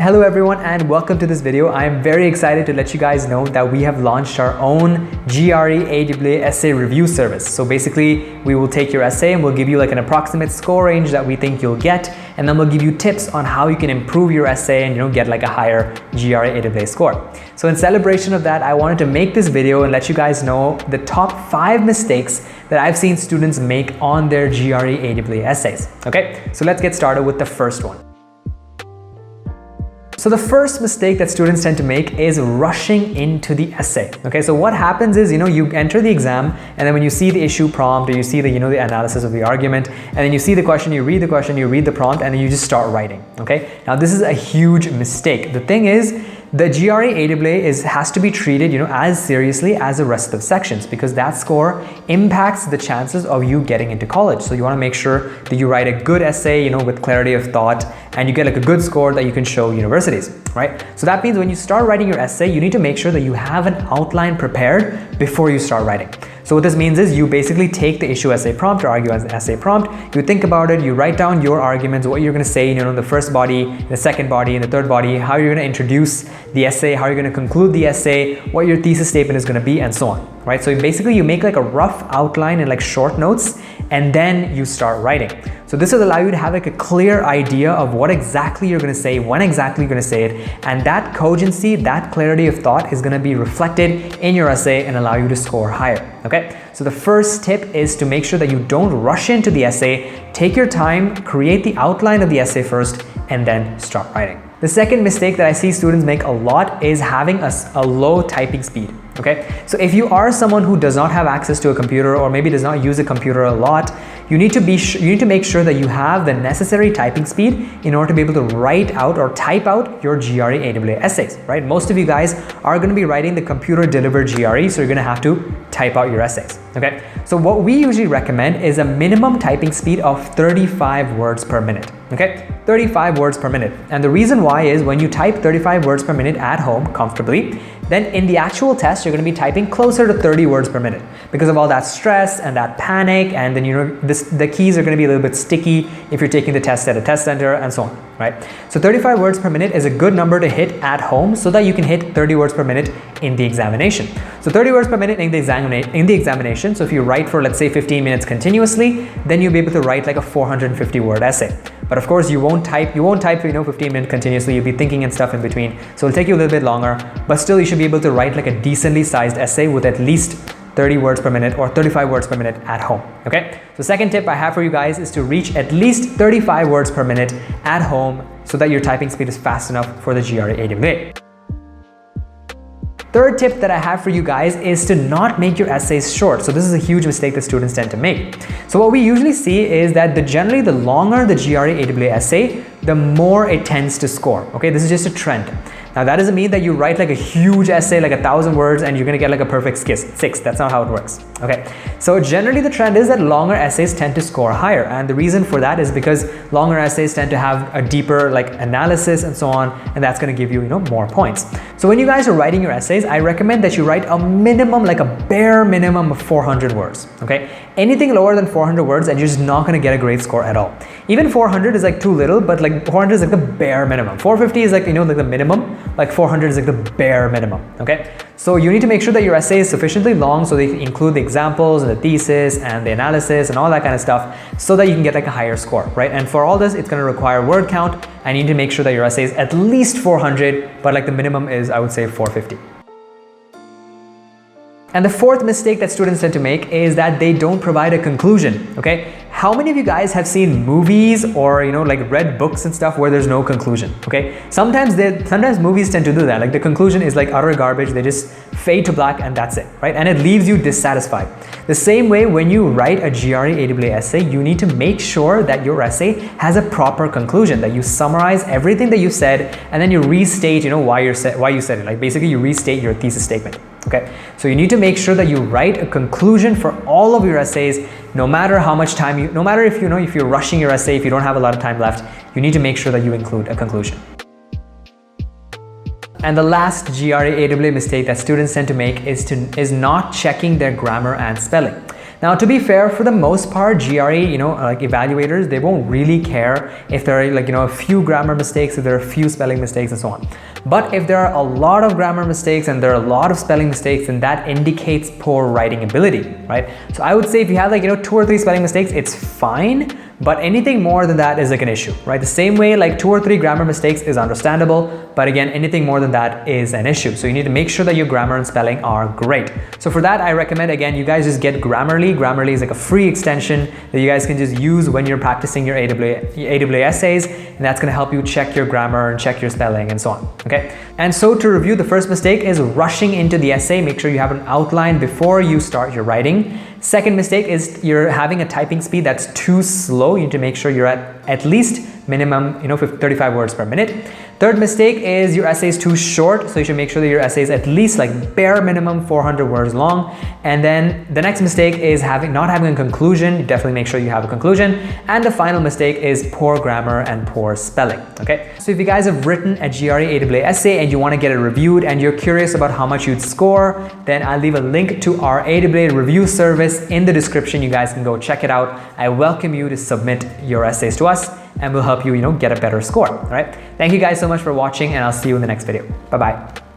Hello everyone and welcome to this video. I am very excited to let you guys know that we have launched our own GRE AWA essay review service. So basically we will take your essay and we'll give you like an approximate score range that we think you'll get, and then we'll give you tips on how you can improve your essay and get like a higher GRE AWA score. So in celebration of that, I wanted to make this video and let you guys know the top 5 mistakes that I've seen students make on their GRE AWA essays. Okay, so let's get started with the first one. So the first mistake that students tend to make is rushing into the essay. Okay, so what happens is, you enter the exam, and then when you see the issue prompt, or you see the, the analysis of the argument, and then you see the question, you read the prompt, and then you just start writing. Okay, now this is a huge mistake. The thing is, the GRE AWA has to be treated, as seriously as the rest of the sections, because that score impacts the chances of you getting into college. So you want to make sure that you write a good essay, with clarity of thought, and you get like a good score that you can show universities, right? So that means when you start writing your essay, you need to make sure that you have an outline prepared before you start writing. So what this means is you basically take the issue essay prompt or argue as an essay prompt, you think about it, you write down your arguments, what you're going to say, in the first body, the second body, and the third body, how you're going to introduce the essay, how you're going to conclude the essay, what your thesis statement is going to be, and so on, right? So basically you make like a rough outline and like short notes, and then you start writing. So this will allow you to have like a clear idea of what exactly you're going to say, when exactly you're going to say it, and that cogency, that clarity of thought is going to be reflected in your essay and allow you to score higher. Okay, so the first tip is to make sure that you don't rush into the essay. Take your time, create the outline of the essay first, and then start writing. The second mistake that I see students make a lot is having a low typing speed. Okay, so if you are someone who does not have access to a computer, or maybe does not use a computer a lot, you need to make sure that you have the necessary typing speed in order to be able to write out or type out your GRE AWA essays, right? Most of you guys are going to be writing the computer delivered GRE, so you're going to have to type out your essays. Okay, so what we usually recommend is a minimum typing speed of 35 words per minute. Okay, 35 words per minute. And the reason why is when you type 35 words per minute at home comfortably, then in the actual test, you're going to be typing closer to 30 words per minute because of all that stress and that panic. And then, the keys are going to be a little bit sticky if you're taking the test at a test center and so on, right? So 35 words per minute is a good number to hit at home so that you can hit 30 words per minute in the examination. So 30 words per minute in the examination. So if you write for, let's say, 15 minutes continuously, then you'll be able to write like a 450 word essay. But of course, you won't type 15 minutes continuously. You'll be thinking and stuff in between. So it'll take you a little bit longer, but still you should be able to write like a decently sized essay with at least 30 words per minute or 35 words per minute at home. Okay, so second tip I have for you guys is to reach at least 35 words per minute at home so that your typing speed is fast enough for the GRE AWA. Third tip that I have for you guys is to not make your essays short. So this is a huge mistake that students tend to make. So what we usually see is that generally the longer the GRE AWA essay, the more it tends to score. Okay, this is just a trend. Now that doesn't mean that you write like a huge essay, like 1,000 words, and you're gonna get like a perfect 6. That's not how it works. Okay, so generally the trend is that longer essays tend to score higher, and the reason for that is because longer essays tend to have a deeper like analysis and so on, and that's gonna give you more points. So when you guys are writing your essays, I recommend that you write a minimum, like a bare minimum of 400 words. Okay, anything lower than 400 words, and you're just not gonna get a great score at all. Even 400 is like too little, but like 400 is like the bare minimum. 450 is like like the minimum. Like 400 is like the bare minimum. Okay, so you need to make sure that your essay is sufficiently long so they include the examples and the thesis and the analysis and all that kind of stuff so that you can get like a higher score, right? And for all this, it's going to require word count, and you need to make sure that your essay is at least 400, but like the minimum is, I would say, 450. And the fourth mistake that students tend to make is that they don't provide a conclusion. Okay, how many of you guys have seen movies or like read books and stuff where there's no conclusion? Okay, sometimes movies tend to do that. Like the conclusion is like utter garbage. They just fade to black and that's it, right? And it leaves you dissatisfied. The same way when you write a GRE AWA essay, you need to make sure that your essay has a proper conclusion, that you summarize everything that you said and then you restate why you said it. Like basically you restate your thesis statement. Okay, so you need to make sure that you write a conclusion for all of your essays, no matter how much time no matter if if you're rushing your essay, if you don't have a lot of time left, you need to make sure that you include a conclusion. And the last GRE AWA mistake that students tend to make is not checking their grammar and spelling. Now, to be fair, for the most part, GRE, like evaluators, they won't really care if there are like, a few grammar mistakes, if there are a few spelling mistakes and so on. But if there are a lot of grammar mistakes and there are a lot of spelling mistakes, then that indicates poor writing ability, right? So I would say if you have like, 2 or 3 spelling mistakes, it's fine. But anything more than that is like an issue, right? The same way like 2 or 3 grammar mistakes is understandable, but again, anything more than that is an issue. So you need to make sure that your grammar and spelling are great. So for that, I recommend, again, you guys just get Grammarly. Grammarly is like a free extension that you guys can just use when you're practicing your AWA essays, and that's gonna help you check your grammar and check your spelling and so on, okay? And so to review, the first mistake is rushing into the essay. Make sure you have an outline before you start your writing. Second mistake is you're having a typing speed that's too slow. You need to make sure you're at least minimum, 35 words per minute. Third mistake is your essay is too short, so you should make sure that your essay is at least like bare minimum 400 words long. And then the next mistake is not having a conclusion. Definitely make sure you have a conclusion. And the final mistake is poor grammar and poor spelling, okay? So if you guys have written a GRE AWA essay and you want to get it reviewed and you're curious about how much you'd score, then I'll leave a link to our AWA review service in the description. You guys can go check it out. I welcome you to submit your essays to us, and we'll help you, get a better score, all right? Thank you guys so much for watching, and I'll see you in the next video. Bye-bye.